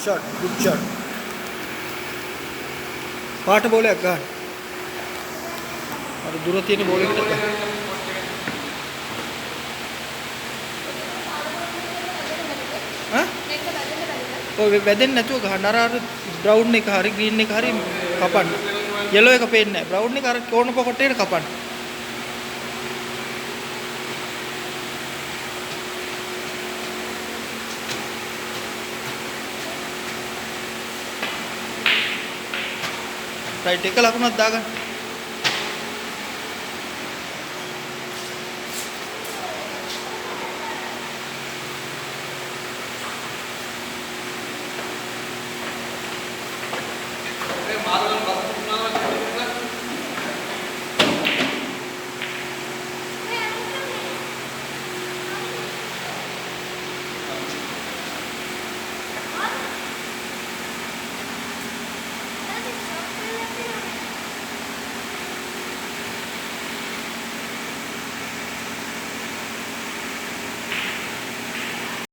shot. Good shot. පාට බෝලයක් ගන්න. අර දුර තියෙන බෝලයකට ගන්න. ඈ? ඔය වැදෙන්නේ නැතුව ගහන්න. අර බ්‍රවුන් එක හරි ග්‍රීන් එක හරි කපන්න. yellow එක පේන්නේ නැහැ. බ්‍රවුන් එක අර කෝණ පොකට්ටේට කපන්න. රයිට් එක ලකුණක් දාගන්න.